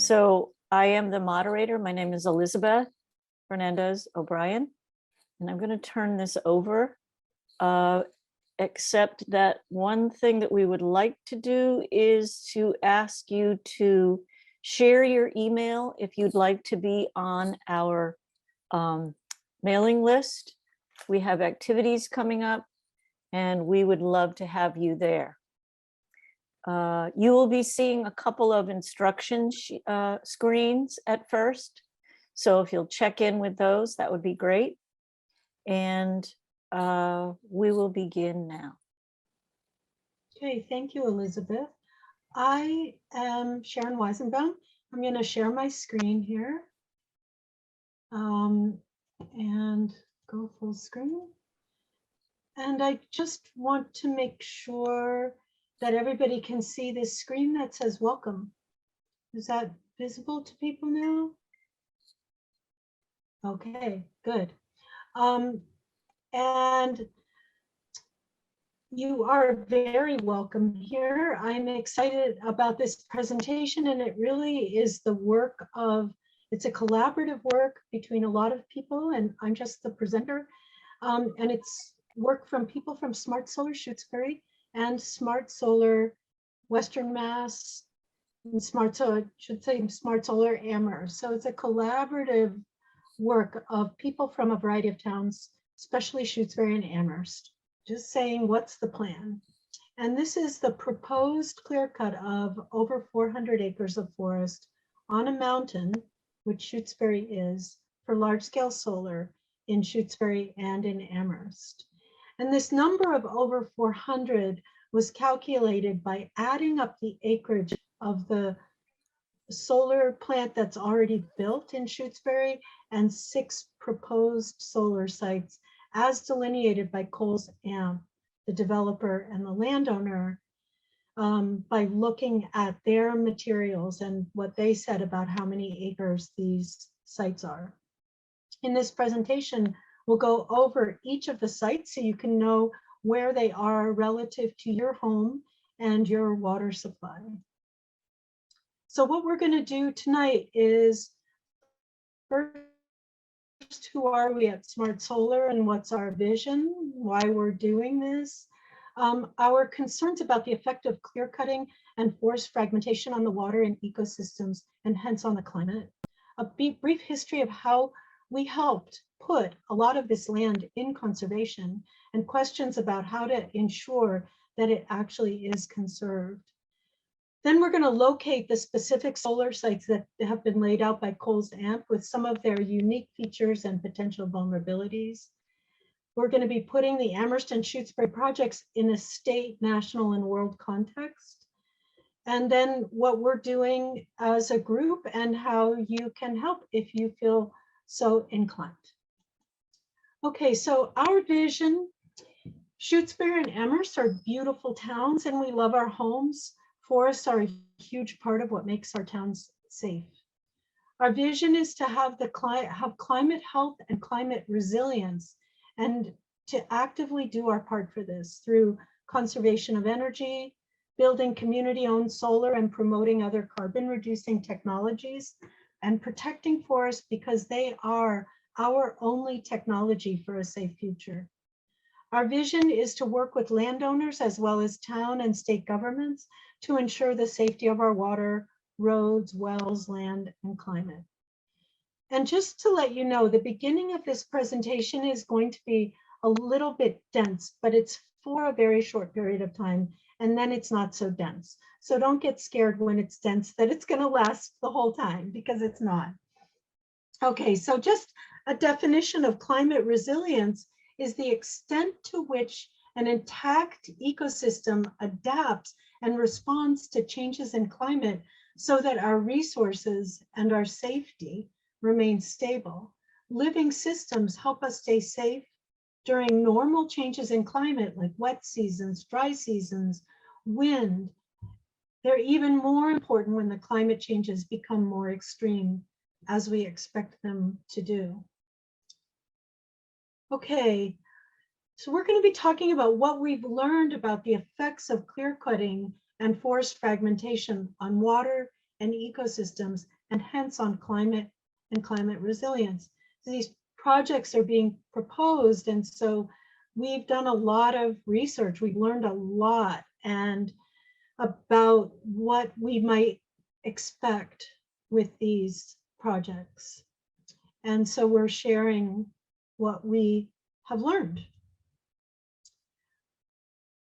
So I am the moderator. My name is Elizabeth Fernandez O'Brien, and I'm going to turn this over, except that one thing that we would like to do is to ask you to share your email if you'd like to be on our mailing list. We have activities coming up, and we would love to have you there. You will be seeing a couple of instruction screens at first. So if you'll check in with those, that would be great. And we will begin now. Okay, thank you, Elizabeth. I am Sharon Weisenbaum. I'm going to share my screen here and go full screen. And I just want to make sure that everybody can see this screen that says welcome. Is that visible to people now? Okay, good. And you are very welcome here. I'm excited about this presentation, and it really is the work of, it's a collaborative work between a lot of people, and I'm just the presenter. And it's work from people from Smart Solar Shutesbury and Smart Solar Western Mass, and Smart Solar Amherst. So it's a collaborative work of people from a variety of towns, especially Shutesbury and Amherst. Just saying, what's the plan? And this is the proposed clear cut of over 400 acres of forest on a mountain, which Shutesbury is, for large scale solar in Shutesbury and in Amherst. And this number of over 400 was calculated by adding up the acreage of the solar plant that's already built in Shutesbury and 6 proposed solar sites as delineated by Coles Amp, the developer and the landowner, by looking at their materials and what they said about how many acres these sites are. In this presentation, we'll go over each of the sites so you can know where they are relative to your home and your water supply. So what we're going to do tonight is, first, who are we at Smart Solar and what's our vision, why we're doing this, our concerns about the effect of clear cutting and forest fragmentation on the water and ecosystems, and hence on the climate, a brief history of how we helped put a lot of this land in conservation, and questions about how to ensure that it actually is conserved. Then we're going to locate the specific solar sites that have been laid out by Coles Amp with some of their unique features and potential vulnerabilities. We're going to be putting the Amherst and Shutesbury projects in a state, national, and world context. And then what we're doing as a group and how you can help if you feel so inclined. Okay, so our vision, Shutesbury and Amherst are beautiful towns and we love our homes. Forests are a huge part of what makes our towns safe. Our vision is to have climate health and climate resilience, and to actively do our part for this through conservation of energy, building community-owned solar and promoting other carbon-reducing technologies, and protecting forests because they are our only technology for a safe future. Our vision is to work with landowners as well as town and state governments to ensure the safety of our water, roads, wells, land, and climate. And just to let you know, the beginning of this presentation is going to be a little bit dense, but it's for a very short period of time, and then it's not so dense. So don't get scared when it's dense that it's going to last the whole time, because it's not. Okay, so just a definition of climate resilience is the extent to which an intact ecosystem adapts and responds to changes in climate so that our resources and our safety remain stable. Living systems help us stay safe during normal changes in climate, like wet seasons, dry seasons, wind. They're even more important when the climate changes become more extreme, as we expect them to do. Okay, so we're going to be talking about what we've learned about the effects of clear cutting and forest fragmentation on water and ecosystems and hence on climate and climate resilience. So these projects are being proposed, and so we've done a lot of research. We've learned a lot and about what we might expect with these projects. And so we're sharing what we have learned.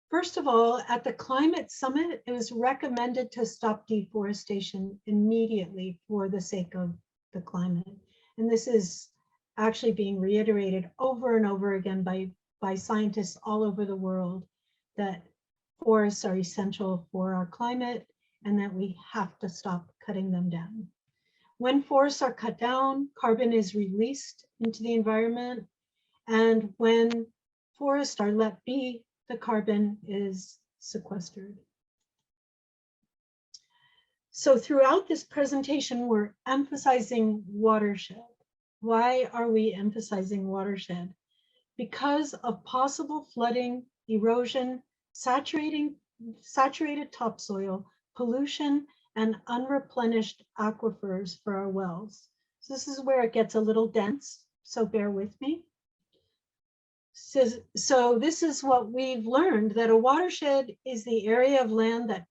First of all, at the climate summit, it was recommended to stop deforestation immediately for the sake of the climate. And this is actually being reiterated over and over again by scientists all over the world, that forests are essential for our climate and that we have to stop cutting them down. When forests are cut down, carbon is released into the environment. And when forests are let be, the carbon is sequestered. So throughout this presentation, we're emphasizing watershed. Why are we emphasizing watershed? Because of possible flooding, erosion, saturated topsoil, pollution, and unreplenished aquifers for our wells. So this is where it gets a little dense, so bear with me. So this is what we've learned, that a watershed is the area of land that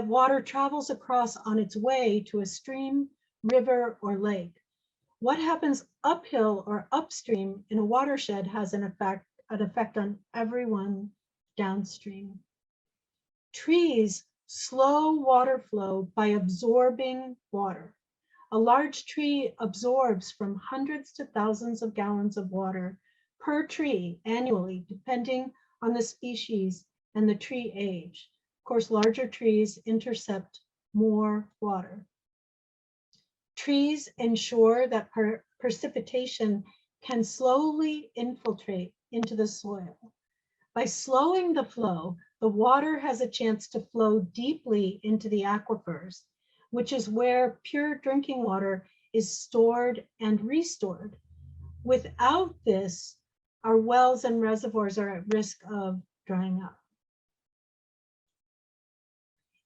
water travels across on its way to a stream, river, or lake. What happens uphill or upstream in a watershed has an effect on everyone downstream. Trees slow water flow by absorbing water. A large tree absorbs from hundreds to thousands of gallons of water per tree annually, depending on the species and the tree age. Of course, larger trees intercept more water. Trees ensure that precipitation can slowly infiltrate into the soil. By slowing the flow, the water has a chance to flow deeply into the aquifers, which is where pure drinking water is stored and restored. Without this, our wells and reservoirs are at risk of drying up.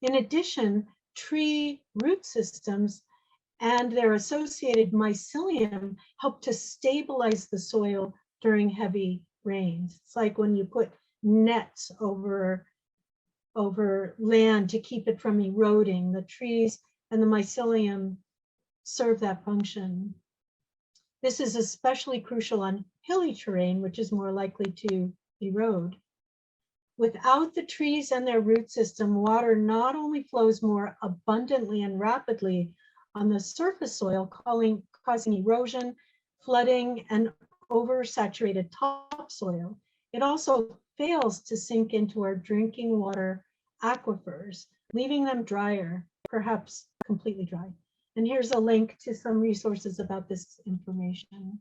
In addition, tree root systems and their associated mycelium help to stabilize the soil during heavy rains. It's like when you put nets over land to keep it from eroding. The trees and the mycelium serve that function. This is especially crucial on hilly terrain, which is more likely to erode. Without the trees and their root system, water not only flows more abundantly and rapidly on the surface soil, causing erosion, flooding, and oversaturated topsoil, it also fails to sink into our drinking water aquifers, leaving them drier, perhaps completely dry. And here's a link to some resources about this information.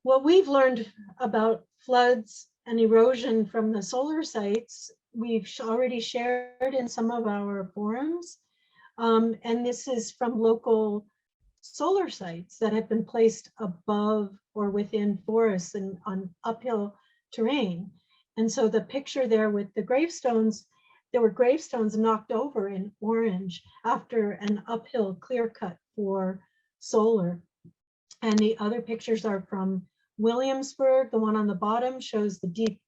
What we've learned about floods and erosion from the solar sites, we've already shared in some of our forums. And this is from local solar sites that have been placed above or within forests and on uphill terrain. And so the picture there with the gravestones, there were gravestones knocked over in orange after an uphill clear cut for solar. And the other pictures are from Williamsburg. The one on the bottom shows the deep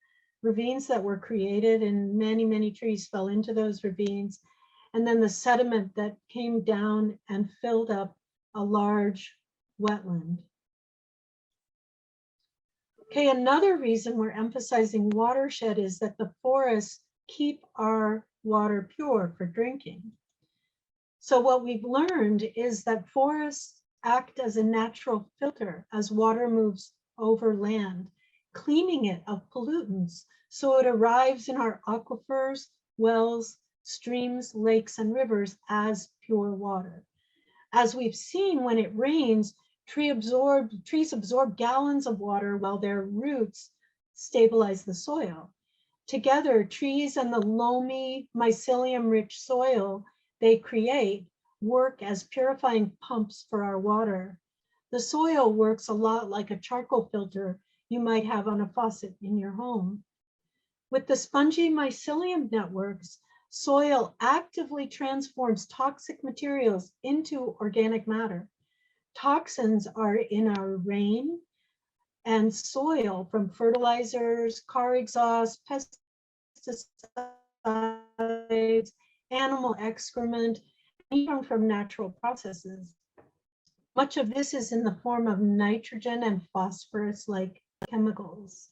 ravines that were created, and many, many trees fell into those ravines. And then the sediment that came down and filled up a large wetland. Okay, another reason we're emphasizing watershed is that the forests keep our water pure for drinking. So what we've learned is that forests act as a natural filter as water moves over land, cleaning it of pollutants so it arrives in our aquifers, wells, streams, lakes, and rivers as pure water. As we've seen, when it rains, trees absorb gallons of water while their roots stabilize the soil. Together, trees and the loamy, mycelium-rich soil they create work as purifying pumps for our water. The soil works a lot like a charcoal filter you might have on a faucet in your home. With the spongy mycelium networks, Soil actively transforms toxic materials into organic matter. Toxins are in our rain and soil from fertilizers, car exhaust, pesticides, animal excrement, even from natural processes. Much of this is in the form of nitrogen and phosphorus-like chemicals.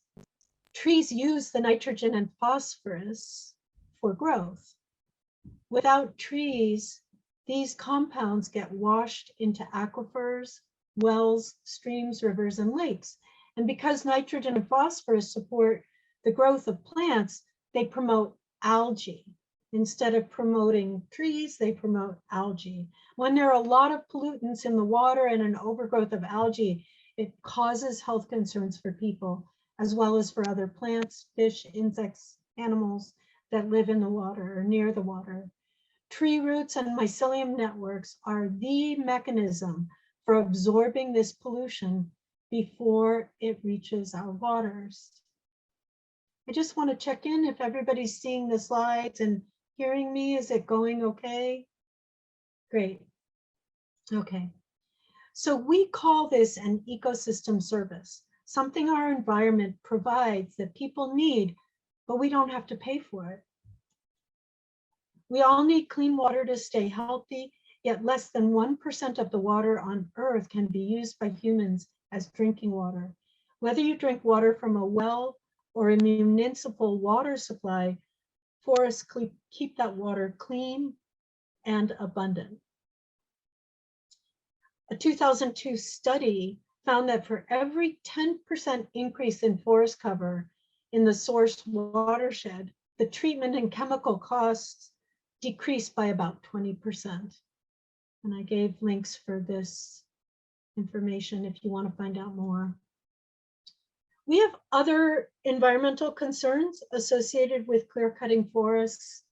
Trees use the nitrogen and phosphorus for growth. Without trees, these compounds get washed into aquifers, wells, streams, rivers, and lakes. And because nitrogen and phosphorus support the growth of plants, they promote algae. Instead of promoting trees, they promote algae. When there are a lot of pollutants in the water and an overgrowth of algae, it causes health concerns for people, as well as for other plants, fish, insects, animals that live in the water or near the water. Tree roots and mycelium networks are the mechanism for absorbing this pollution before it reaches our waters. I just want to check in if everybody's seeing the slides and hearing me. Is it going okay? Great. Okay. So we call this an ecosystem service, something our environment provides that people need, but we don't have to pay for it. We all need clean water to stay healthy, yet less than 1% of the water on Earth can be used by humans as drinking water. Whether you drink water from a well or a municipal water supply, forests keep that water clean and abundant. A 2002 study found that for every 10% increase in forest cover in the source watershed, the treatment and chemical costs decreased by about 20%. And I gave links for this information if you want to find out more. We have other environmental concerns associated with clear-cutting forests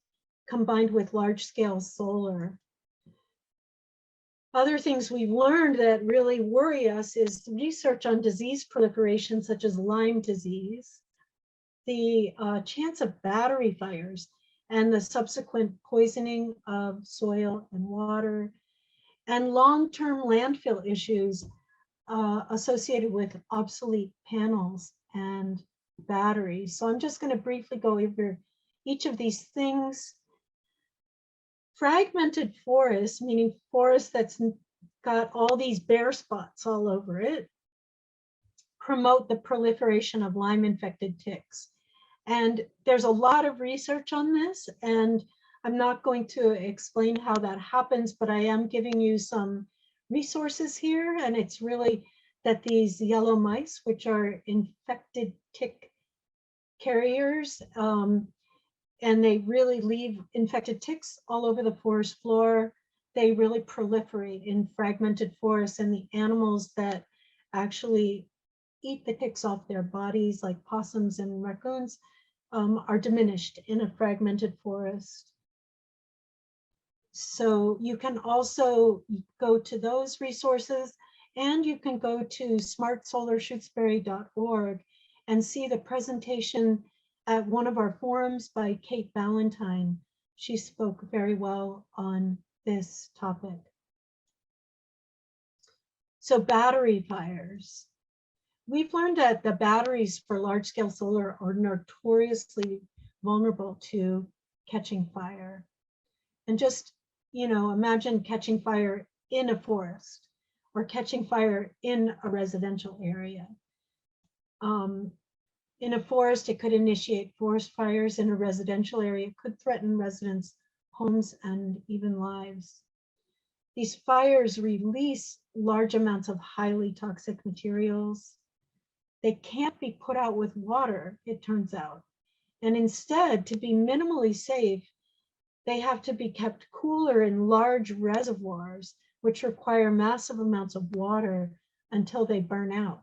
combined with large-scale solar. Other things we've learned that really worry us is research on disease proliferation, such as Lyme disease, the chance of battery fires, and the subsequent poisoning of soil and water, and long-term landfill issues associated with obsolete panels and batteries. So I'm just going to briefly go over each of these things. Fragmented forests, meaning forest that's got all these bare spots all over it, promote the proliferation of Lyme-infected ticks. And there's a lot of research on this, and I'm not going to explain how that happens, but I am giving you some resources here. And it's really that these yellow mice, which are infected tick carriers, and they really leave infected ticks all over the forest floor. They really proliferate in fragmented forests, and the animals that actually eat the ticks off their bodies, like possums and raccoons, are diminished in a fragmented forest. So you can also go to those resources, and you can go to smartsolarshutesbury.org and see the presentation at one of our forums by Kate Ballantyne. She spoke very well on this topic. So battery fires. We've learned that the batteries for large-scale solar are notoriously vulnerable to catching fire. And just, imagine catching fire in a forest or catching fire in a residential area. In a forest, it could initiate forest fires. In a residential area, it could threaten residents' homes and even lives. These fires release large amounts of highly toxic materials. They can't be put out with water, it turns out. And instead, to be minimally safe, they have to be kept cooler in large reservoirs, which require massive amounts of water until they burn out.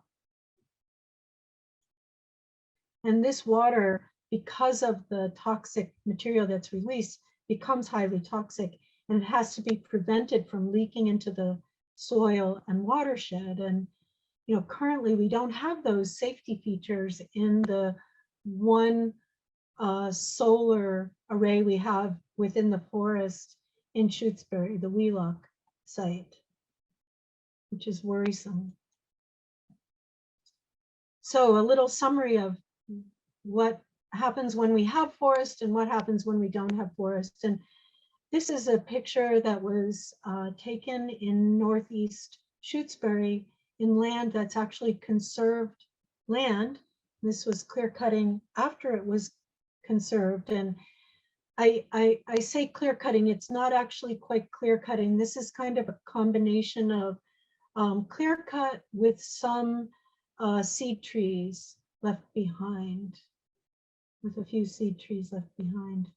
And this water, because of the toxic material that's released, becomes highly toxic, and it has to be prevented from leaking into the soil and watershed. And currently we don't have those safety features in the one solar array we have within the forest in Shutesbury, the Wheelock site, which is worrisome. So a little summary of what happens when we have forest and what happens when we don't have forest. And this is a picture that was taken in Northeast Shutesbury in land that's actually conserved land. This was clear cutting after it was conserved. And I say clear cutting, it's not actually quite clear cutting. This is kind of a combination of clear cut with some seed trees left behind, with a few seed trees left behind.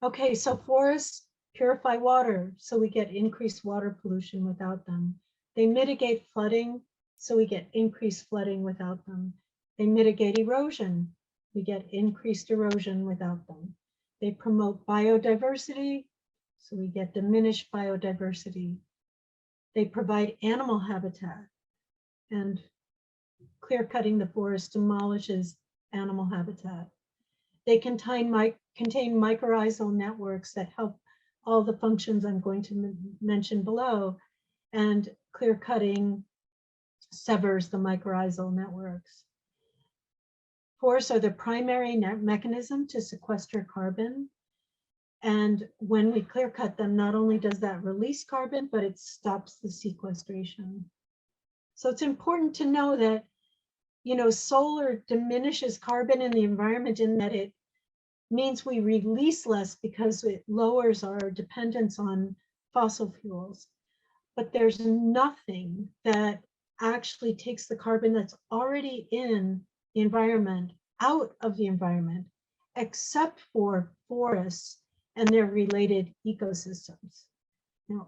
Okay, so forests purify water, so we get increased water pollution without them. They mitigate flooding, so we get increased flooding without them. They mitigate erosion, we get increased erosion without them. They promote biodiversity, so we get diminished biodiversity. They provide animal habitat, and clear cutting the forest demolishes animal habitat. They contain mycorrhizal networks that help all the functions I'm going to mention below, and clear cutting severs the mycorrhizal networks. Forests are the primary mechanism to sequester carbon. And when we clear cut them, not only does that release carbon, but it stops the sequestration. So it's important to know that, solar diminishes carbon in the environment in that it means we release less because it lowers our dependence on fossil fuels. But there's nothing that actually takes the carbon that's already in the environment out of the environment, except for forests and their related ecosystems.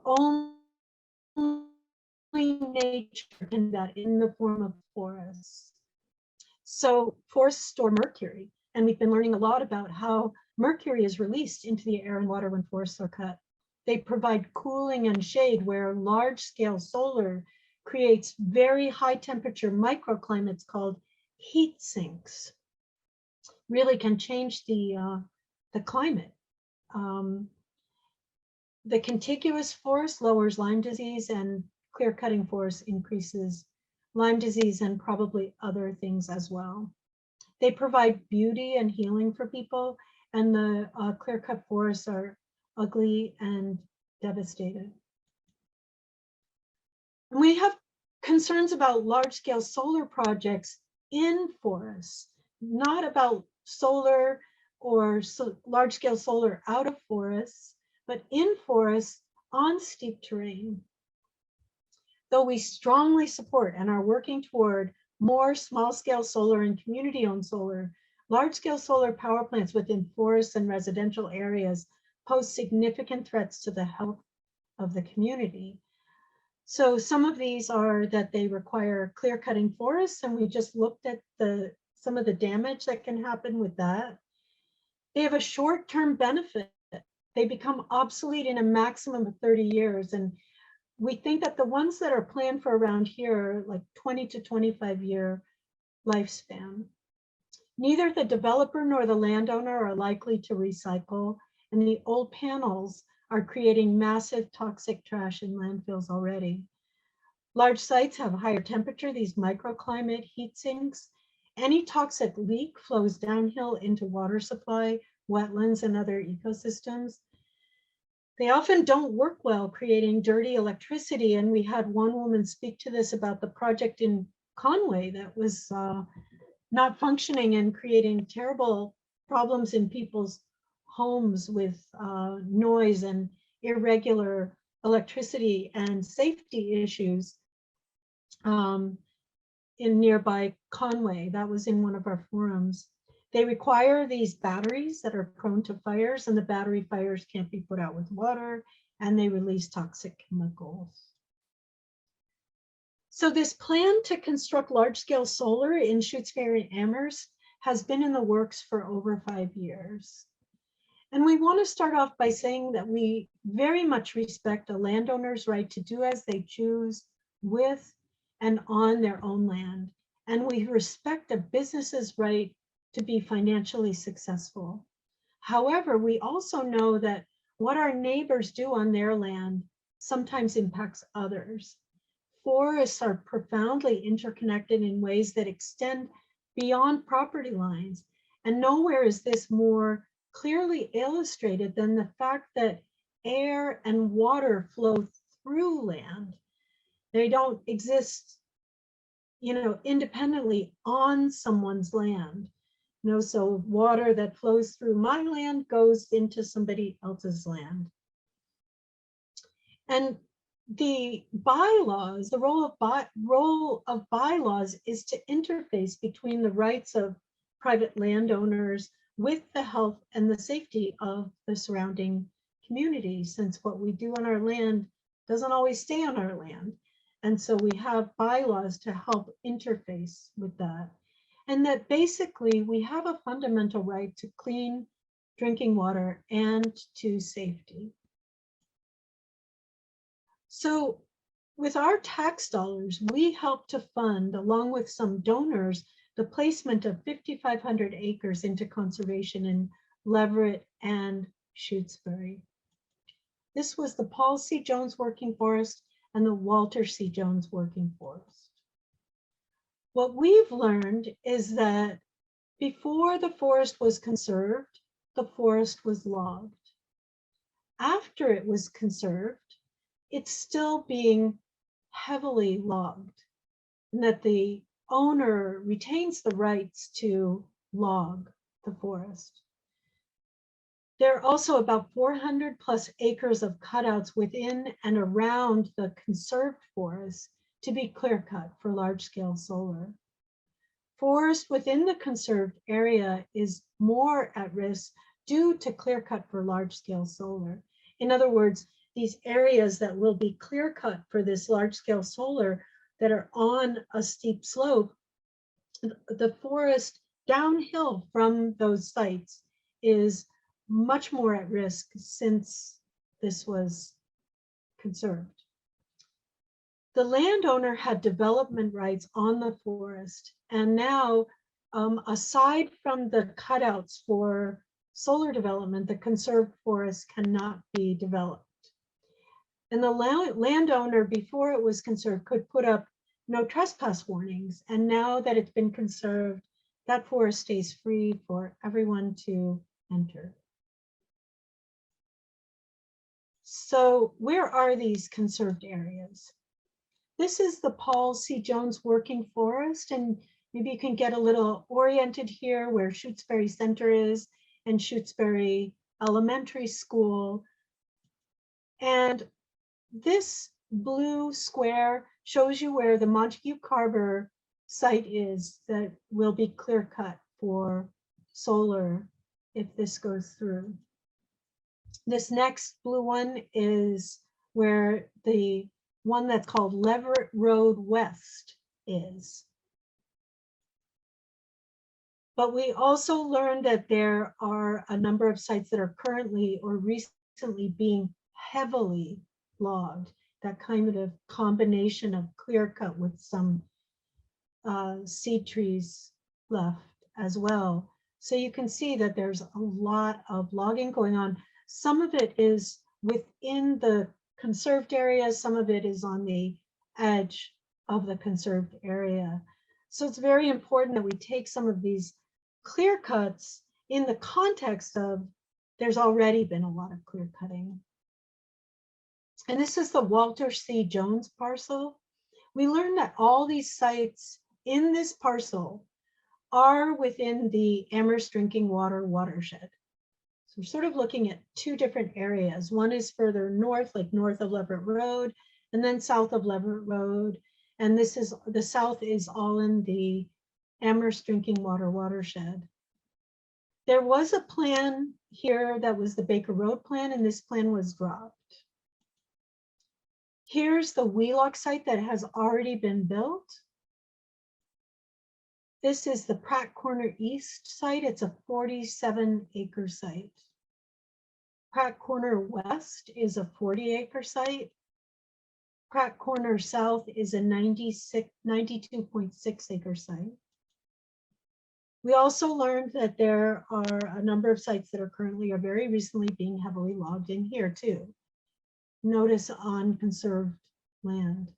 Only nature can do that in the form of forests. So forests store mercury, and we've been learning a lot about how mercury is released into the air and water when forests are cut. They provide cooling and shade where large-scale solar creates very high temperature microclimates called heat sinks. Really can change the climate. The contiguous forest lowers Lyme disease, and clear cutting forest increases Lyme disease and probably other things as well. They provide beauty and healing for people, and the clear cut forests are ugly and devastated. And we have concerns about large scale solar projects in forests, not about solar or large scale solar out of forests, but in forests on steep terrain. Though we strongly support and are working toward more small-scale solar and community-owned solar, large-scale solar power plants within forests and residential areas pose significant threats to the health of the community. So some of these are that they require clear-cutting forests, and we just looked at some of the damage that can happen with that. They have a short-term benefit. They become obsolete in a maximum of 30 years, and we think that the ones that are planned for around here, like 20 to 25 year lifespan. Neither the developer nor the landowner are likely to recycle, and the old panels are creating massive toxic trash in landfills already. Large sites have higher temperature, these microclimate heat sinks. Any toxic leak flows downhill into water supply, wetlands, and other ecosystems. They often don't work well, creating dirty electricity. And we had one woman speak to this about the project in Conway that was not functioning and creating terrible problems in people's homes with noise and irregular electricity and safety issues in nearby Conway. That was in one of our forums. They require these batteries that are prone to fires, and the battery fires can't be put out with water, and they release toxic chemicals. So this plan to construct large-scale solar in Shutesbury and Amherst has been in the works for over 5 years. And we want to start off by saying that we very much respect a landowner's right to do as they choose with and on their own land. And we respect a business's right to be financially successful. However, we also know that what our neighbors do on their land sometimes impacts others. Forests are profoundly interconnected in ways that extend beyond property lines. And nowhere is this more clearly illustrated than the fact that air and water flow through land. They don't exist, independently on someone's land. So water that flows through my land goes into somebody else's land. And the bylaws, the role of bylaws is to interface between the rights of private landowners with the health and the safety of the surrounding community, since what we do on our land doesn't always stay on our land. And so we have bylaws to help interface with that. And that basically we have a fundamental right to clean drinking water and to safety. So with our tax dollars, we help to fund, along with some donors, the placement of 5,500 acres into conservation in Leverett and Shutesbury. This was the Paul C. Jones Working Forest and the Walter C. Jones Working Forest. What we've learned is that before the forest was conserved, the forest was logged. After it was conserved, it's still being heavily logged, and that the owner retains the rights to log the forest. There are also about 400 plus acres of cutouts within and around the conserved forest to be clear cut for large-scale solar. Forest within the conserved area is more at risk due to clear cut for large-scale solar. In other words, these areas that will be clear cut for this large-scale solar that are on a steep slope, the forest downhill from those sites is much more at risk since this was conserved. The landowner had development rights on the forest, and now, aside from the cutouts for solar development, the conserved forest cannot be developed. And the landowner, before it was conserved, could put up no trespass warnings. And now that it's been conserved, that forest stays free for everyone to enter. So where are these conserved areas? This is the Paul C. Jones Working Forest, and maybe you can get a little oriented here where Shutesbury Center is and Shutesbury Elementary School. And this blue square shows you where the Montague Carver site is that will be clear cut for solar if this goes through. This next blue one is where the one that's called Leverett Road West is. But we also learned that there are a number of sites that are currently or recently being heavily logged, that kind of combination of clear cut with some seed trees left as well. So you can see that there's a lot of logging going on. Some of it is within the conserved area, some of it is on the edge of the conserved area. So it's very important that we take some of these clear cuts in the context of there's already been a lot of clear cutting. And this is the Walter C. Jones parcel. We learned that all these sites in this parcel are within the Amherst drinking water watershed. So we're sort of looking at two different areas. One is further north, like north of Leverett Road, and then south of Leverett Road. And this is, the south is all in the Amherst drinking water watershed. There was a plan here that was the Baker Road plan, and this plan was dropped. Here's the Wheelock site that has already been built. This is the Pratt Corner East site. It's a 47-acre site. Pratt Corner West is a 40-acre site. Pratt Corner South is a 92.6-acre site. We also learned that there are a number of sites that are currently or very recently being heavily logged in here too. Notice on conserved land.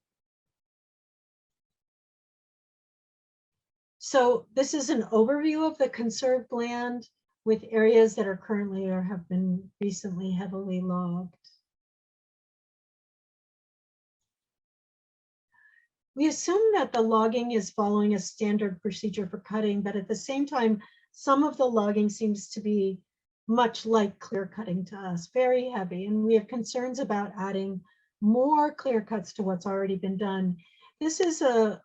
So this is an overview of the conserved land with areas that are currently or have been recently heavily logged. We assume that the logging is following a standard procedure for cutting, but at the same time, some of the logging seems to be much like clear cutting to us, very heavy, and we have concerns about adding more clear cuts to what's already been done. This is a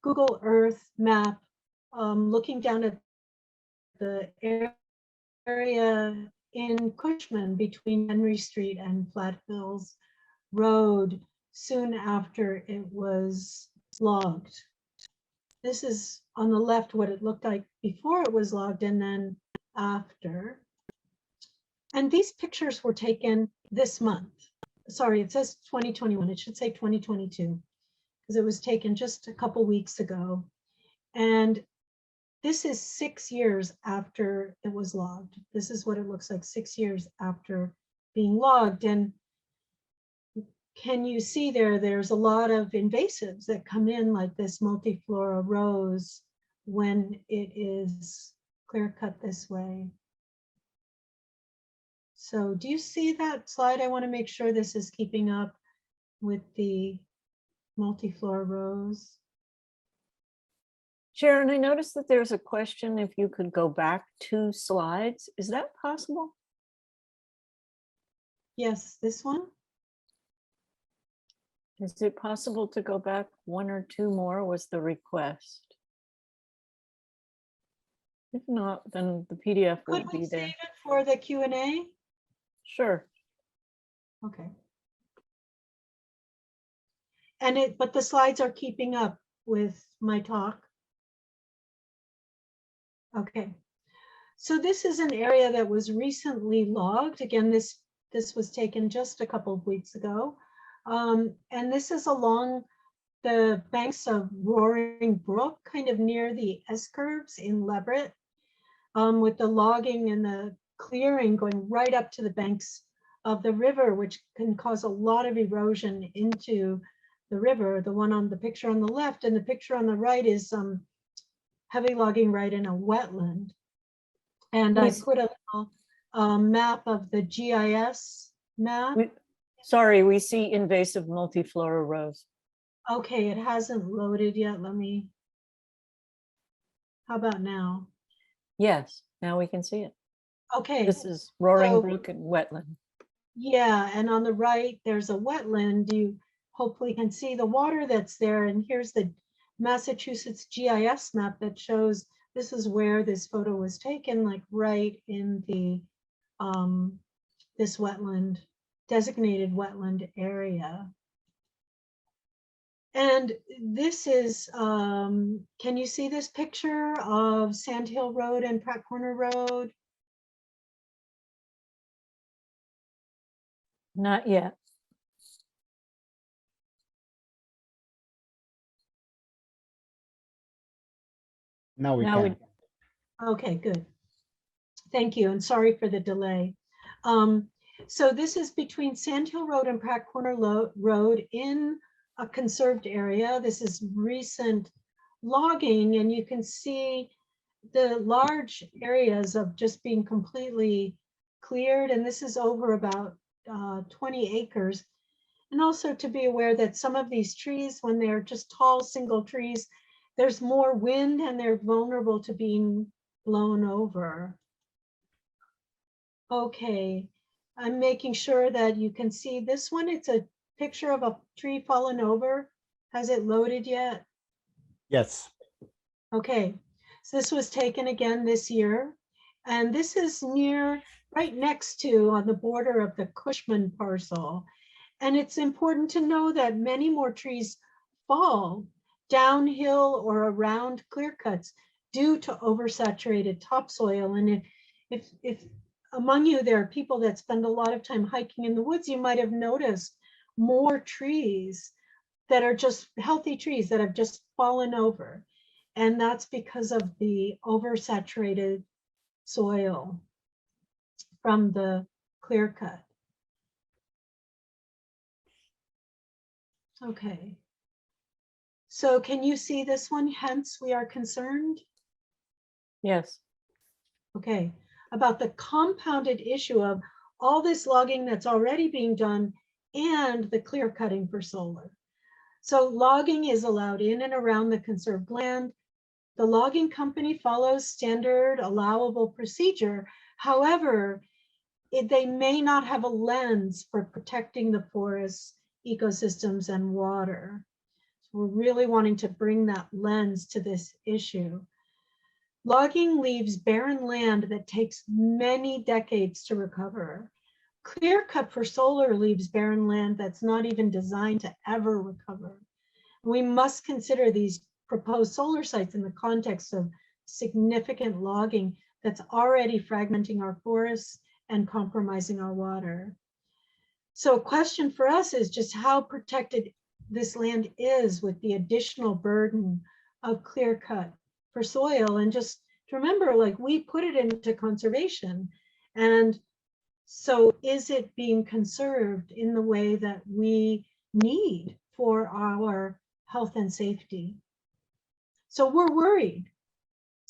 Google Earth map looking down at the area in Cushman between Henry Street and Flat Hills Road soon after it was logged. This is on the left what it looked like before it was logged and then after. And these pictures were taken this month. Sorry, it says 2021. It should say 2022 because it was taken just a couple weeks ago. And this is 6 years after it was logged. This is what it looks like 6 years after being logged. And can you see there's a lot of invasives that come in like this multiflora rose when it is clear cut this way. So do you see that slide? I want to make sure this is keeping up with the multiflora rose. Sharon, I noticed that there's a question if you could go back 2 slides. Is that possible? Yes, this one. Is it possible to go back 1 or 2 more was the request? If not, then the PDF will Could we be save there. it for the Q&A? Sure. Okay. But the slides are keeping up with my talk. Okay. So this is an area that was recently logged. Again, this was taken just a couple of weeks ago. And this is along the banks of Roaring Brook, kind of near the S-curves in Leverett, with the logging and the clearing going right up to the banks of the river, which can cause a lot of erosion into the river. The one on the picture on the left and the picture on the right is heavy logging right in a wetland. And I put a little map of the GIS map. Sorry, we see invasive multiflora rose. Okay, it hasn't loaded yet. How about now? Yes, now we can see it. Okay. This is Roaring Brook and wetland. Yeah, and on the right, there's a wetland. You hopefully can see the water that's there. And here's the Massachusetts GIS map that shows this is where this photo was taken, like right in the this wetland, designated wetland area. And this is, can you see this picture of Sand Hill Road and Pratt Corner Road? Not yet. Now we Now can. Okay, good. Thank you, and sorry for the delay. So this is between Sand Hill Road and Pratt Corner Road in a conserved area. This is recent logging, and you can see the large areas of just being completely cleared, and this is over about 20 acres. And also to be aware that some of these trees, when they're just tall single trees, there's more wind and they're vulnerable to being blown over. Okay, I'm making sure that you can see this one. It's a picture of a tree fallen over. Has it loaded yet? Yes. Okay, so this was taken again this year. And this is right next to on the border of the Cushman parcel. And it's important to know that many more trees fall downhill or around clear cuts due to oversaturated topsoil. And if among you there are people that spend a lot of time hiking in the woods, you might have noticed more trees that are just healthy trees that have just fallen over. And that's because of the oversaturated soil from the clear cut. Okay. So can you see this one? Hence, we are concerned. Yes. Okay. About the compounded issue of all this logging that's already being done and the clear cutting for solar. So logging is allowed in and around the conserved land. The logging company follows standard allowable procedure. However, they may not have a lens for protecting the forests, ecosystems, and water. So we're really wanting to bring that lens to this issue. Logging leaves barren land that takes many decades to recover. Clear cut for solar leaves barren land that's not even designed to ever recover. We must consider these proposed solar sites in the context of significant logging that's already fragmenting our forests and compromising our water. So a question for us is just how protected this land is with the additional burden of clear cut for soil. And just to remember, like, we put it into conservation. And so is it being conserved in the way that we need for our health and safety? So we're worried.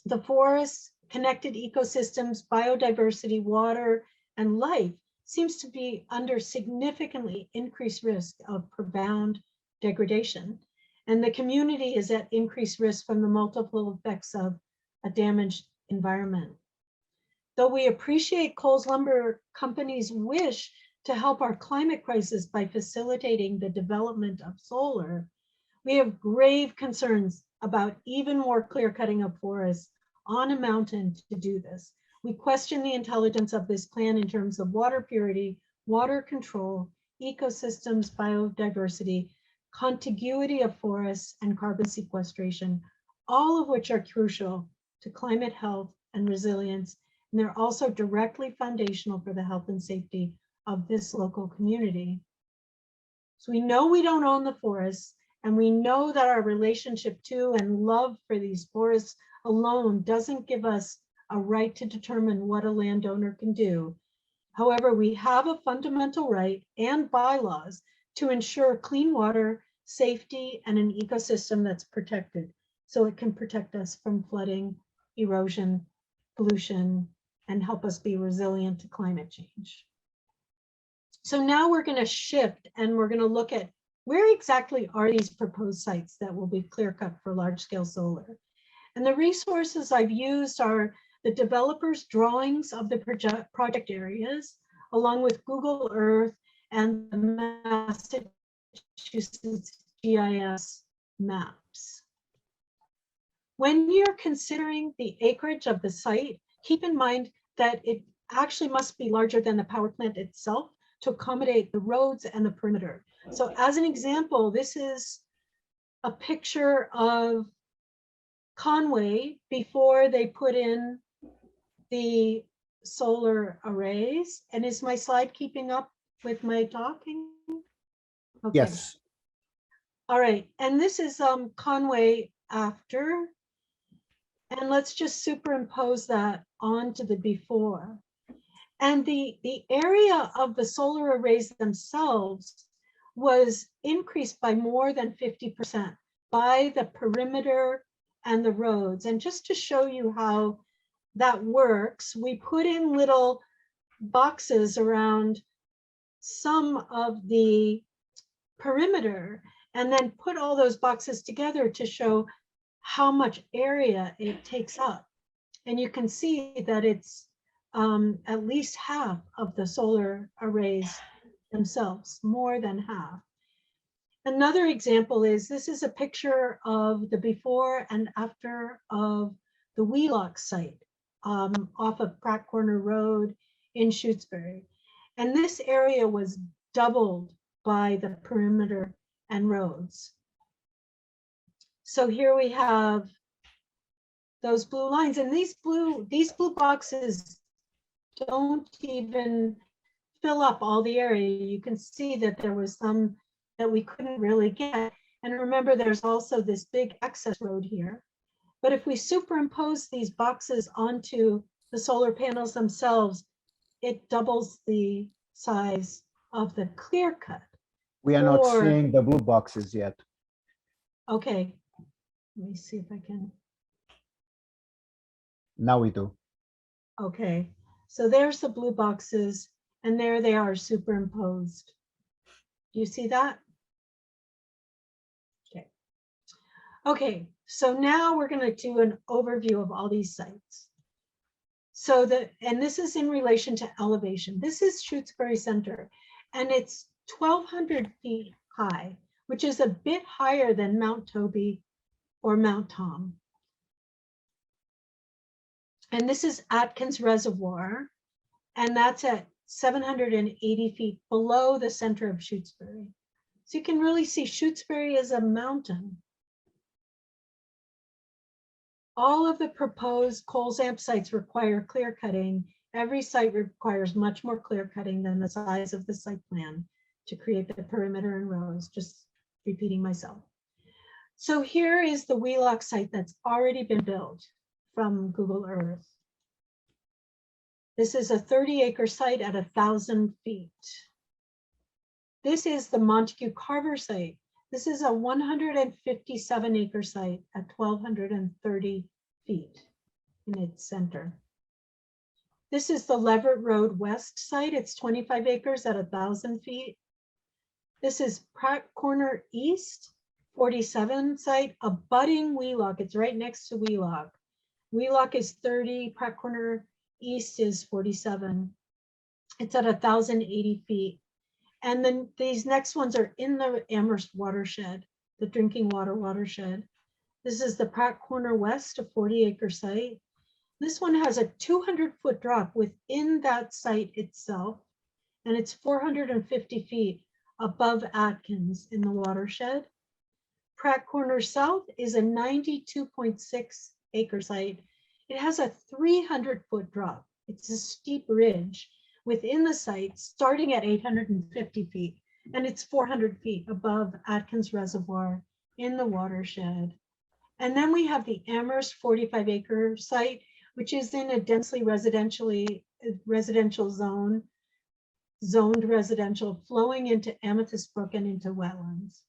The forests, connected ecosystems, biodiversity, water, and life seems to be under significantly increased risk of profound degradation. And the community is at increased risk from the multiple effects of a damaged environment. Though we appreciate Coles Lumber Company's wish to help our climate crisis by facilitating the development of solar, we have grave concerns about even more clear cutting of forests on a mountain to do this. We question the intelligence of this plan in terms of water purity, water control, ecosystems, biodiversity, contiguity of forests, and carbon sequestration, all of which are crucial to climate health and resilience. And they're also directly foundational for the health and safety of this local community. So we know we don't own the forests, and we know that our relationship to and love for these forests alone doesn't give us a right to determine what a landowner can do. However, we have a fundamental right and bylaws to ensure clean water, safety, and an ecosystem that's protected, so it can protect us from flooding, erosion, pollution, and help us be resilient to climate change. So now we're going to shift and we're going to look at where exactly are these proposed sites that will be clear cut for large scale solar. And the resources I've used are the developers' drawings of the project areas, along with Google Earth and the Massachusetts GIS maps. When you're considering the acreage of the site, keep in mind that it actually must be larger than the power plant itself to accommodate the roads and the perimeter. So as an example, this is a picture of Conway before they put in the solar arrays. And is my slide keeping up with my talking? Okay. Yes. All right. And this is Conway after. And let's just superimpose that onto the before. And the area of the solar arrays themselves was increased by more than 50% by the perimeter and the roads. And just to show you how that works, we put in little boxes around some of the perimeter and then put all those boxes together to show how much area it takes up. And you can see that it's at least half of the solar arrays themselves, more than half. Another example is, this is a picture of the before and after of the Wheelock site off of Pratt Corner Road in Shutesbury. And this area was doubled by the perimeter and roads. So here we have those blue lines, and these blue boxes don't even fill up all the area. You can see that there was some that we couldn't really get. And remember, there's also this big access road here. But if we superimpose these boxes onto the solar panels themselves, it doubles the size of the clear cut. We are not Or- seeing the blue boxes yet. Okay, let me see if I can. Now we do. Okay, so there's the blue boxes, and there they are superimposed. Do you see that? Okay. Okay, so now we're going to do an overview of all these sites. So and this is in relation to elevation. This is Shutesbury Center, and it's 1,200 feet high, which is a bit higher than Mount Toby or Mount Tom. And this is Atkins Reservoir, and that's at 780 feet below the center of Shutesbury. So you can really see Shutesbury is a mountain. All of the proposed coal ZAMP sites require clear cutting. Every site requires much more clear cutting than the size of the site plan to create the perimeter and rows, just repeating myself. So here is the Wheelock site that's already been built from Google Earth. This is a 30-acre site at 1,000 feet. This is the Montague Carver site. This is a 157-acre site at 1,230 feet in its center. This is the Leverett Road West site. It's 25 acres at 1,000 feet. This is Pratt Corner East, 47 site, abutting Wheelock. It's right next to Wheelock. Wheelock is 30, Pratt Corner East is 47. It's at 1,080 feet. And then these next ones are in the Amherst watershed, the drinking water watershed. This is the Pratt Corner West, a 40-acre site. This one has a 200-foot drop within that site itself, and it's 450 feet above Atkins in the watershed. Pratt Corner South is a 92.6-acre site. It has a 300-foot drop. It's a steep ridge within the site, starting at 850 feet, and it's 400 feet above Atkins Reservoir in the watershed. And then we have the Amherst 45-acre site, which is in a densely residential zone, zoned residential, flowing into Amethyst Brook and into wetlands.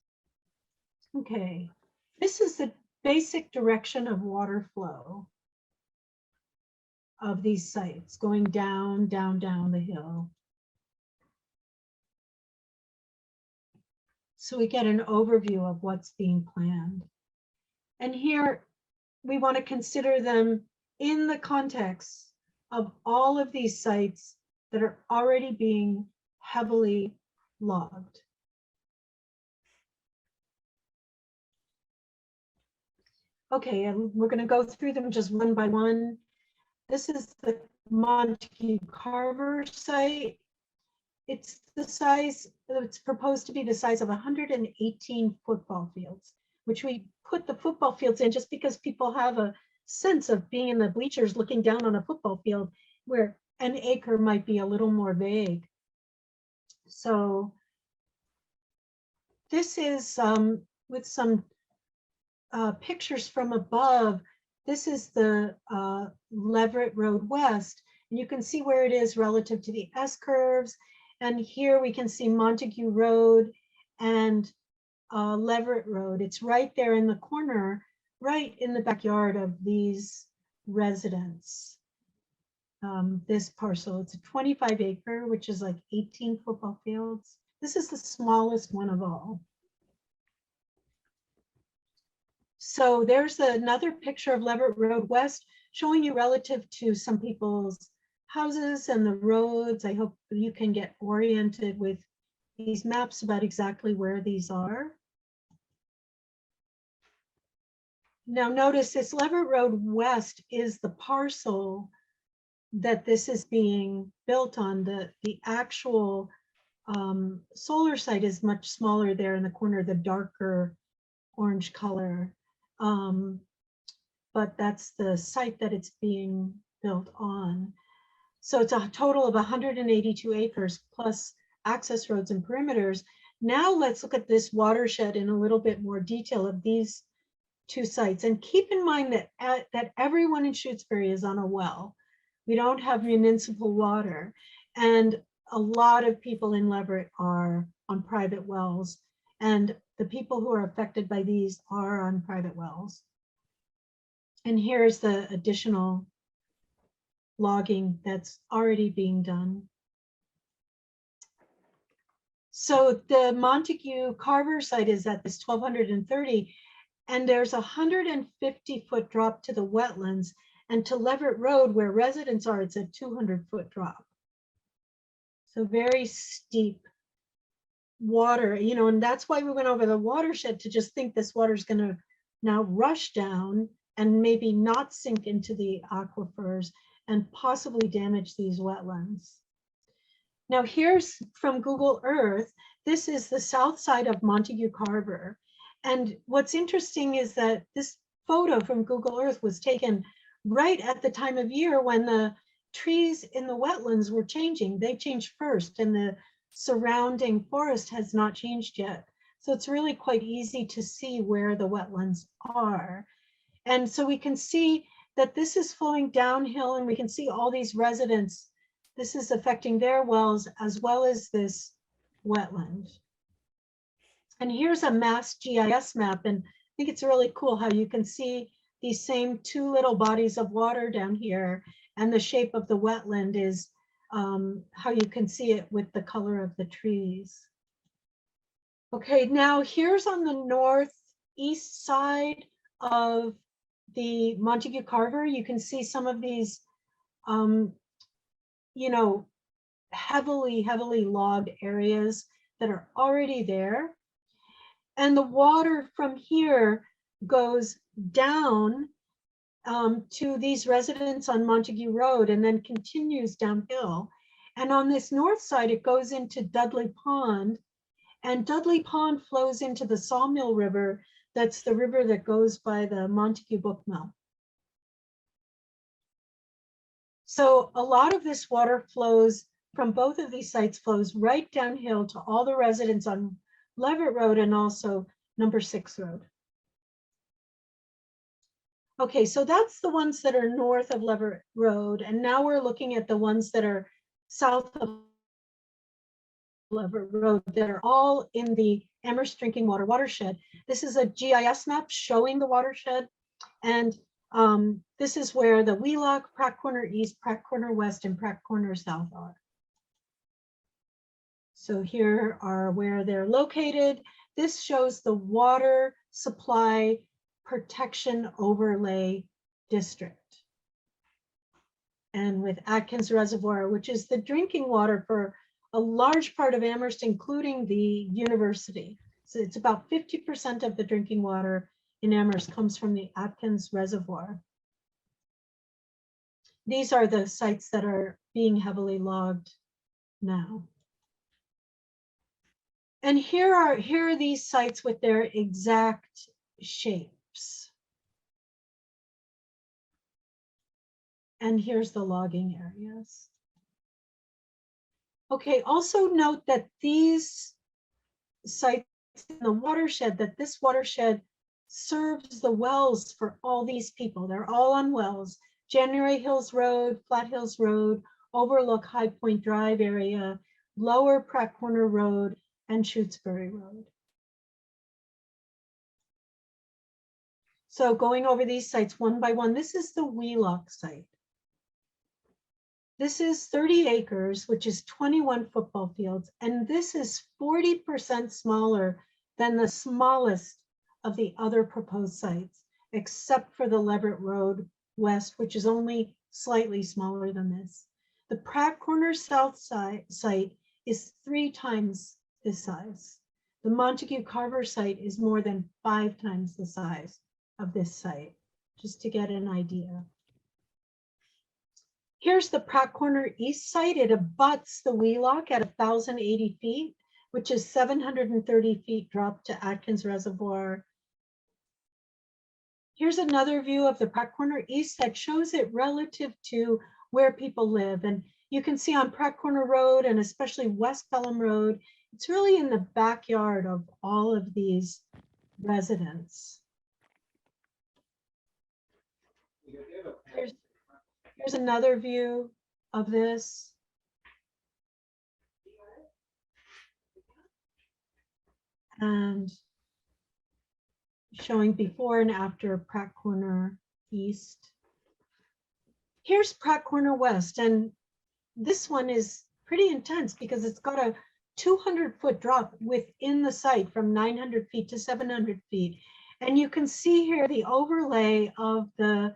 Okay, this is the basic direction of water flow of these sites, going down, down, down the hill. So we get an overview of what's being planned. And here we want to consider them in the context of all of these sites that are already being heavily logged. Okay, and we're going to go through them just one by one. This is the Montague Carver site. It's the size, it's proposed to be the size of 118 football fields, which we put the football fields in just because people have a sense of being in the bleachers looking down on a football field, where an acre might be a little more vague. So this is with some pictures from above. This is the Leverett Road West, and you can see where it is relative to the S-curves. And here we can see Montague Road and Leverett Road. It's right there in the corner, right in the backyard of these residents. This parcel, it's a 25-acre, which is like 18 football fields. This is the smallest one of all. So there's another picture of Leverett Road West showing you relative to some people's houses and the roads. I hope you can get oriented with these maps about exactly where these are. Now notice this Leverett Road West is the parcel that this is being built on. The actual solar site is much smaller there in the corner, the darker orange color. But that's the site that it's being built on. So it's a total of 182 acres plus access roads and perimeters. Now let's look at this watershed in a little bit more detail of these two sites. And keep in mind that that everyone in Shutesbury is on a well. We don't have municipal water. And a lot of people in Leverett are on private wells. And the people who are affected by these are on private wells. And here's the additional logging that's already being done. So the Montague Carver site is at this 1230, and there's a 150-foot drop to the wetlands, and to Leverett Road, where residents are, it's a 200-foot drop. So very steep water, you know, and that's why we went over the watershed, to just think this water is going to now rush down and maybe not sink into the aquifers and possibly damage these wetlands. Now here's from Google Earth, this is the south side of Montague Carver. And what's interesting is that this photo from Google Earth was taken right at the time of year when the trees in the wetlands were changing. They changed first, and the surrounding forest has not changed yet. So it's really quite easy to see where the wetlands are. And so we can see that this is flowing downhill, and we can see all these residents. This is affecting their wells as well as this wetland. And here's a Mass GIS map, and I think it's really cool how you can see these same two little bodies of water down here, and the shape of the wetland is how you can see it with the color of the trees. Okay, now here's on the northeast side of the Montague Carver. You can see some of these, you know, heavily logged areas that are already there. And the water from here goes down to these residents on Montague Road and then continues downhill. And on this north side, it goes into Dudley Pond, and Dudley Pond flows into the Sawmill River. That's the river that goes by the Montague Book Mill. So a lot of this water flows from both of these sites, flows right downhill to all the residents on Leverett Road and also number 6 Road. Okay, so that's the ones that are north of Leverett Road. And now we're looking at the ones that are south of Leverett Road that are all in the Amherst Drinking Water watershed. This is a GIS map showing the watershed. And this is where the Wheelock, Pratt Corner East, Pratt Corner West, and Pratt Corner South are. So here are where they're located. This shows the water supply protection overlay district. And with Atkins Reservoir, which is the drinking water for a large part of Amherst, including the university. So it's about 50% of the drinking water in Amherst comes from the Atkins Reservoir. These are the sites that are being heavily logged now. And here are these sites with their exact shapes. And here's the logging areas. Okay, also note that these sites in the watershed, that this watershed serves the wells for all these people. They're all on wells. January Hills Road, Flat Hills Road, Overlook High Point Drive area, Lower Pratt Corner Road, and Shutesbury Road. So going over these sites one by one, this is the Wheelock site. This is 30 acres, which is 21 football fields, and this is 40% smaller than the smallest of the other proposed sites, except for the Leverett Road West, which is only slightly smaller than this. The Pratt Corner South site is 3 times this size. The Montague Carver site is more than 5 times the size of this site, just to get an idea. Here's the Pratt Corner East site. It abuts the Wheelock at 1,080 feet, which is 730 feet drop to Atkins Reservoir. Here's another view of the Pratt Corner East that shows it relative to where people live. And you can see on Pratt Corner Road and especially West Pelham Road, it's really in the backyard of all of these residents. Here's another view of this. And showing before and after Pratt Corner East. Here's Pratt Corner West, and this one is pretty intense because it's got a 200-foot drop within the site from 900 feet to 700 feet. And you can see here the overlay of the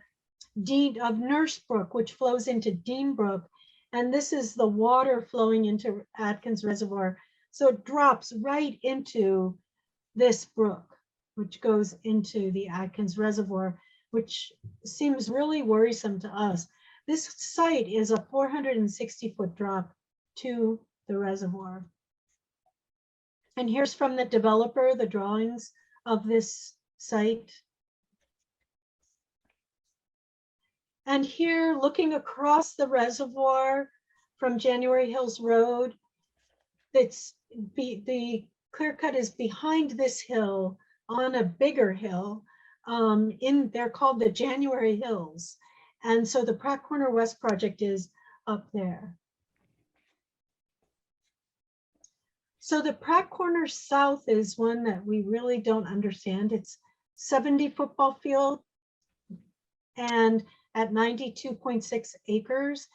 Nurse Brook, which flows into Dean Brook. And this is the water flowing into Atkins Reservoir. So it drops right into this brook, which goes into the Atkins Reservoir, which seems really worrisome to us. This site is a 460-foot drop to the reservoir. And here's from the developer, the drawings of this site. And here, looking across the reservoir from January Hills Road, the clear cut is behind this hill on a bigger hill. They're called the January Hills. And so the Pratt Corner West project is up there. So the Pratt Corner South is one that we really don't understand. It's 70 football field and at 92.6 acres.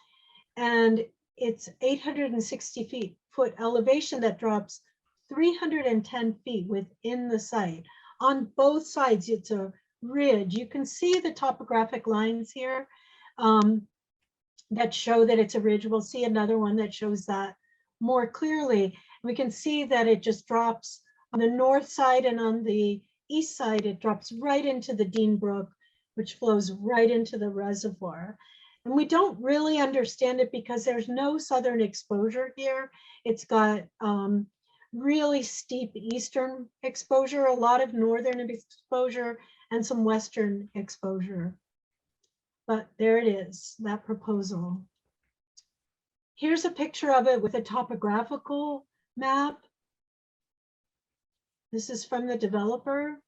And it's 860 foot elevation that drops 310 feet within the site. On both sides, it's a ridge. You can see the topographic lines here that show that it's a ridge. We'll see another one that shows that more clearly. We can see that it just drops on the north side, and on the east side, it drops right into the Dean Brook, which flows right into the reservoir. And we don't really understand it because there's no southern exposure here. It's got really steep eastern exposure, a lot of northern exposure, and some western exposure. But there it is, that proposal. Here's a picture of it with a topographical map. This is from the developer.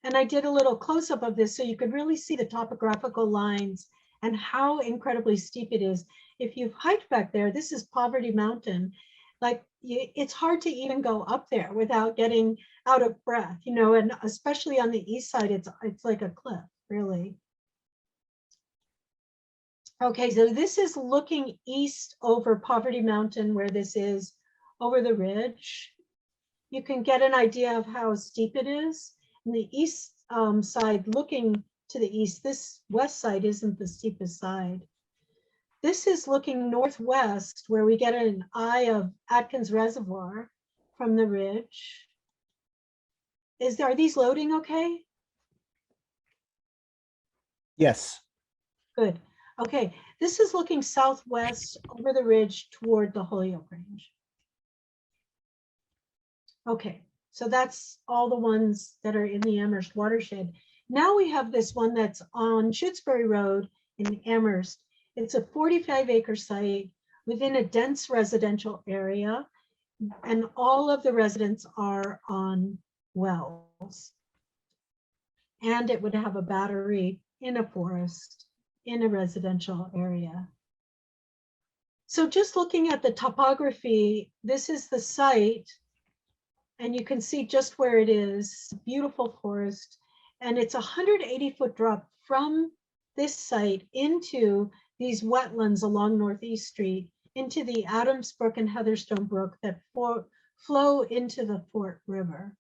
And I did a little close-up of this so you could really see the topographical lines and how incredibly steep it is. If you've hiked back there, this is Poverty Mountain. Like, it's hard to even go up there without getting out of breath, you know, and especially on the east side, it's like a cliff, really. Okay, so this is looking east over Poverty Mountain, where this is over the ridge. You can get an idea of how steep it is. And the east side, looking to the east, this west side isn't the steepest side. This is looking northwest, where we get an eye of Atkins Reservoir from the ridge. Are these loading okay? Yes. Good. Okay, this is looking southwest over the ridge toward the Holyoke Range. Okay, so that's all the ones that are in the Amherst watershed. Now we have this one that's on Shutesbury Road in Amherst. It's a 45-acre site within a dense residential area, and all of the residents are on wells. And it would have a battery in a forest in a residential area. So just looking at the topography, this is the site, and you can see just where it is, beautiful forest, and it's a 180-foot drop from this site into these wetlands along Northeast Street, into the Adams Brook and Heatherstone Brook that flow into the Fort River.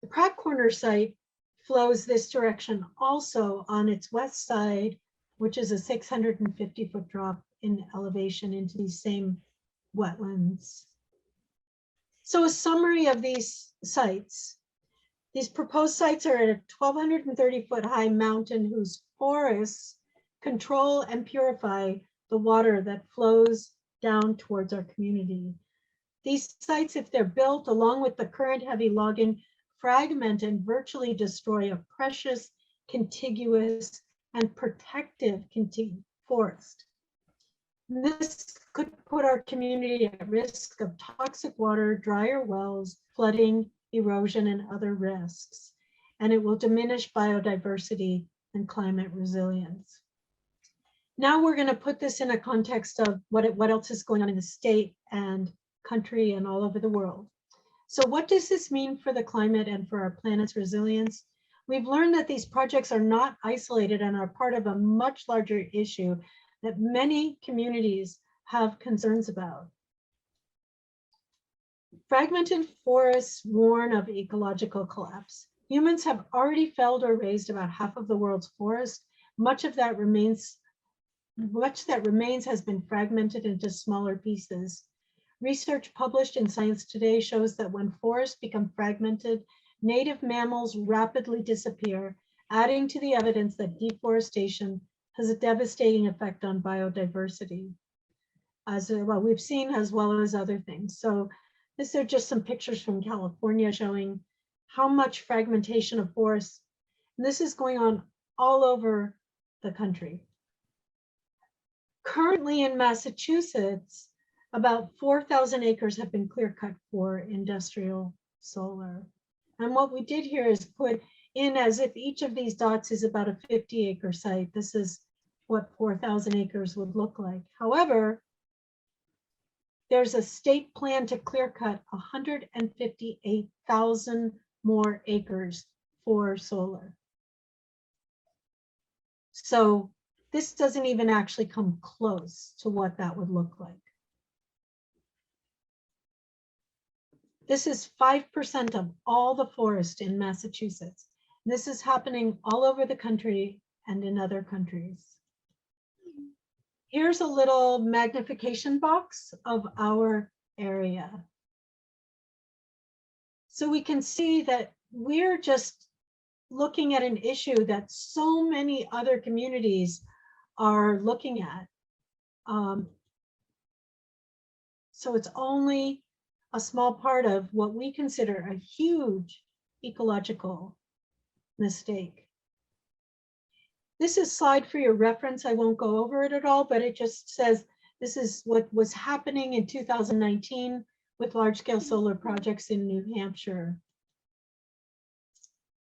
The Pratt Corner site flows this direction also on its west side, which is a 650-foot drop in elevation into these same wetlands. So a summary of these sites. These proposed sites are at a 1,230-foot high mountain whose forests control and purify the water that flows down towards our community. These sites, if they're built along with the current heavy logging, fragment and virtually destroy a precious, contiguous, and protective forest. This could put our community at risk of toxic water, drier wells, flooding, erosion, and other risks. And it will diminish biodiversity and climate resilience. Now we're going to put this in a context of what else is going on in the state and country and all over the world. So what does this mean for the climate and for our planet's resilience? We've learned that these projects are not isolated and are part of a much larger issue that many communities have concerns about. Fragmented forests warn of ecological collapse. Humans have already felled or razed about half of the world's forest. Much that remains has been fragmented into smaller pieces. Research published in Science Today shows that when forests become fragmented, native mammals rapidly disappear, adding to the evidence that deforestation has a devastating effect on biodiversity, as well we've seen, as well as other things. So these are just some pictures from California showing how much fragmentation of forests, and this is going on all over the country. Currently in Massachusetts, about 4,000 acres have been clear cut for industrial solar. And what we did here is put in as if each of these dots is about a 50-acre site. This is what 4,000 acres would look like. However, there's a state plan to clear cut 158,000 more acres for solar. So this doesn't even actually come close to what that would look like. This is 5% of all the forest in Massachusetts. This is happening all over the country and in other countries. Here's a little magnification box of our area. So we can see that we're just looking at an issue that so many other communities are looking at. So it's only a small part of what we consider a huge ecological mistake. This is a slide for your reference. I won't go over it at all, but it just says this is what was happening in 2019 with large-scale solar projects in New Hampshire.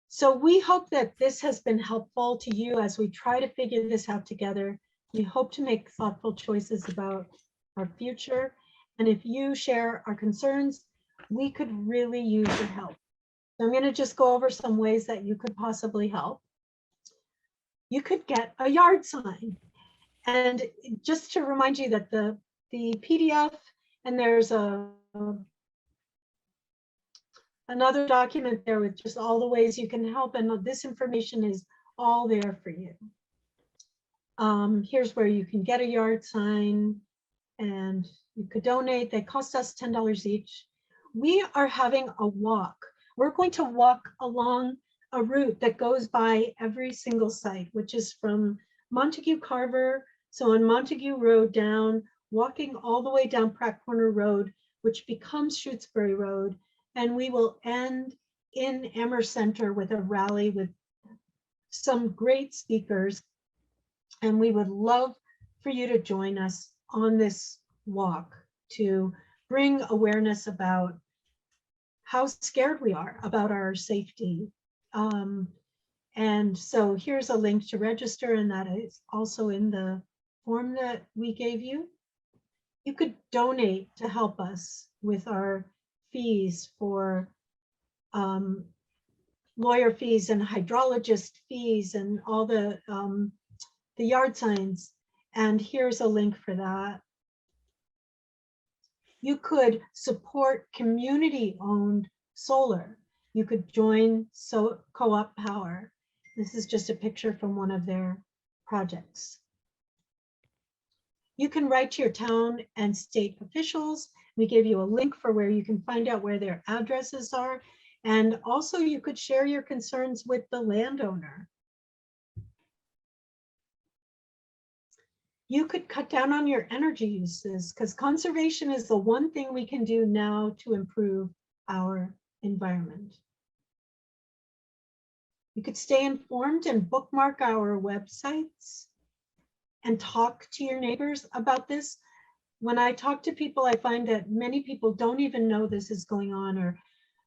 So we hope that this has been helpful to you as we try to figure this out together. We hope to make thoughtful choices about our future. And if you share our concerns, we could really use your help. So I'm going to just go over some ways that you could possibly help. You could get a yard sign. And just to remind you that the PDF, and there's another document there with just all the ways you can help, and this information is all there for you. Here's where you can get a yard sign, and you could donate. They cost us $10 each. We are having a walk. We're going to walk along a route that goes by every single site, which is from Montague Carver, so on Montague Road down, walking all the way down Pratt Corner Road, which becomes Shutesbury Road, and we will end in Amherst Center with a rally with some great speakers, and we would love for you to join us on this walk to bring awareness about how scared we are about our safety. And so here's a link to register, and that is also in the form that we gave you. You could donate to help us with our fees for lawyer fees and hydrologist fees and all the yard signs. And here's a link for that. You could support community-owned solar. You could join Co-op Power. This is just a picture from one of their projects. You can write to your town and state officials. We gave you a link for where you can find out where their addresses are. And also you could share your concerns with the landowner. You could cut down on your energy uses, because conservation is the one thing we can do now to improve our environment. You could stay informed and bookmark our websites and talk to your neighbors about this. When I talk to people, I find that many people don't even know this is going on or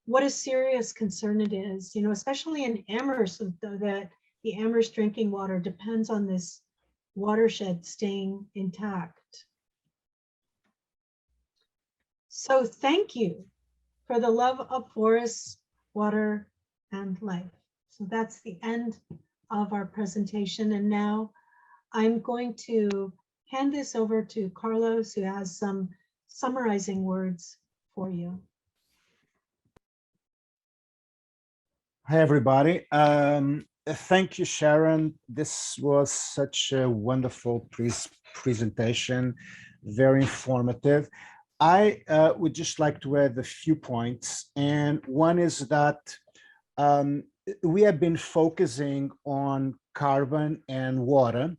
what a serious concern it is, you know, especially in Amherst, that the Amherst drinking water depends on this watershed staying intact. So thank you for the love of forests, water, and life. So that's the end of our presentation. And now I'm going to hand this over to Carlos, who has some summarizing words for you. Hi, everybody. Thank you, Sharon. This was such a wonderful presentation, very informative. I would just like to add a few points. And one is that we have been focusing on carbon and water.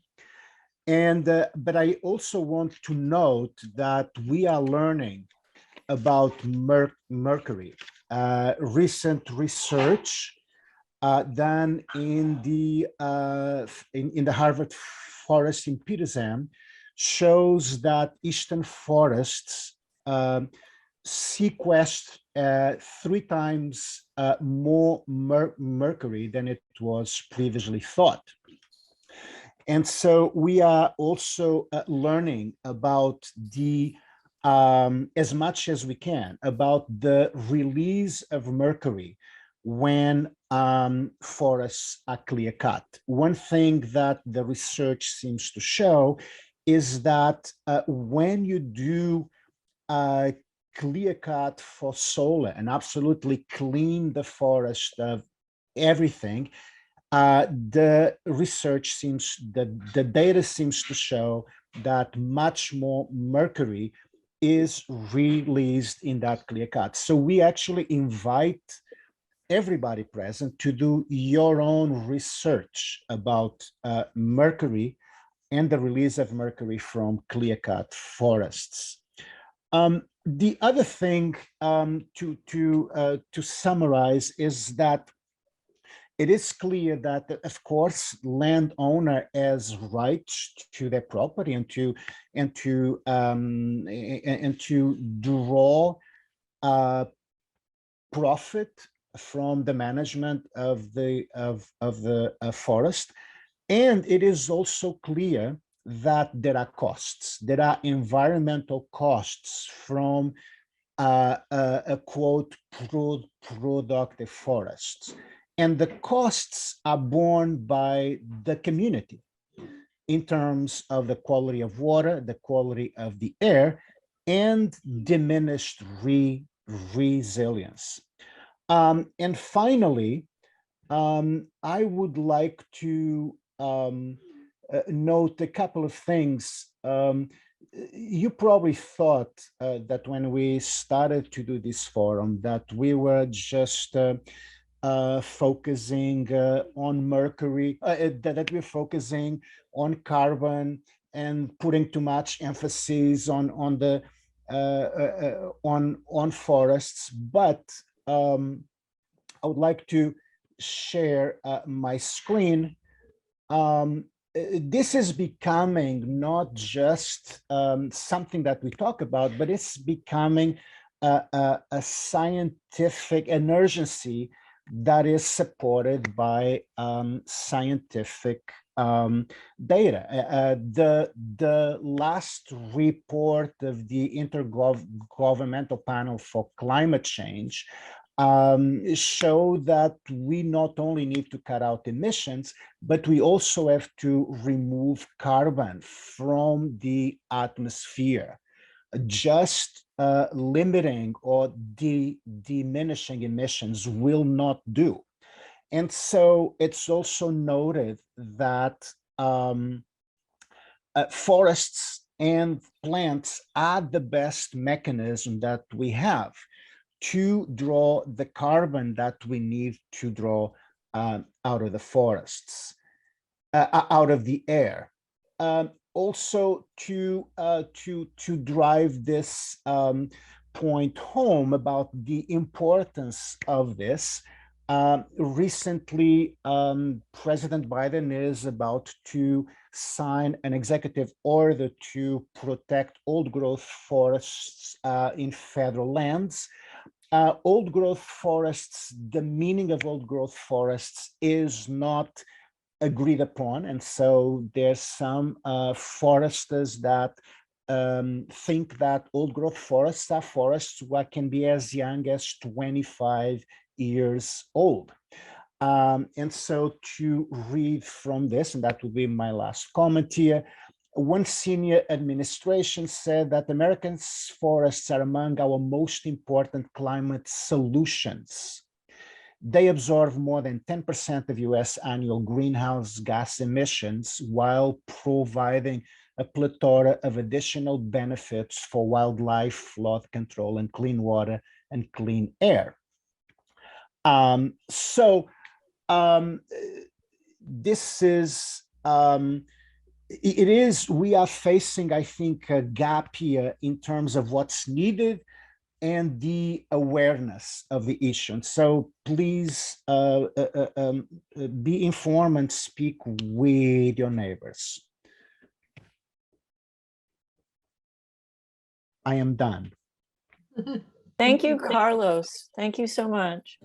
And but I also want to note that we are learning about mercury. Recent research done in the Harvard forest in Petersham shows that eastern forests sequester 3 times more mercury than it was previously thought. And so we are also learning about as much as we can about the release of mercury when forests are clear cut. One thing that the research seems to show is that when you do clear cut for solar and absolutely clean the forest of everything, the data seems to show that much more mercury is released in that clear cut. So we actually invite everybody present to do your own research about mercury and the release of mercury from clear cut forests. The other thing to summarize is that it is clear that, of course, landowner has rights to their property and to draw profit from the management of the forest. And it is also clear that there are costs. There are environmental costs from a quote productive forests. And the costs are borne by the community in terms of the quality of water, the quality of the air, and diminished resilience. And finally, I would like to note a couple of things. You probably thought that when we started to do this forum that we were just focusing on mercury, that we're focusing on carbon and putting too much emphasis on the on forests. But I would like to share my screen. This is becoming not just something that we talk about, but it's becoming a scientific, an urgency that is supported by scientific data. The last report of the Intergovernmental Panel for Climate Change show that we not only need to cut out emissions, but we also have to remove carbon from the atmosphere. Just limiting or diminishing emissions will not do. And so it's also noted that forests and plants are the best mechanism that we have to draw the carbon that we need to draw out of the forests, out of the air. Also to drive this point home about the importance of this, recently President Biden is about to sign an executive order to protect old growth forests in federal lands. Old growth forests, the meaning of old growth forests is not agreed upon. And so there's some foresters that think that old growth forests are forests what can be as young as 25 years old. And so to read from this, and that will be my last comment here, one senior administration said that American forests are among our most important climate solutions. They absorb more than 10% of US annual greenhouse gas emissions while providing a plethora of additional benefits for wildlife, flood control, and clean water and clean air. This is, we are facing, I think, a gap here in terms of what's needed and the awareness of the issue. And so please be informed and speak with your neighbors. I am done. Thank you, Carlos. Thank you so much.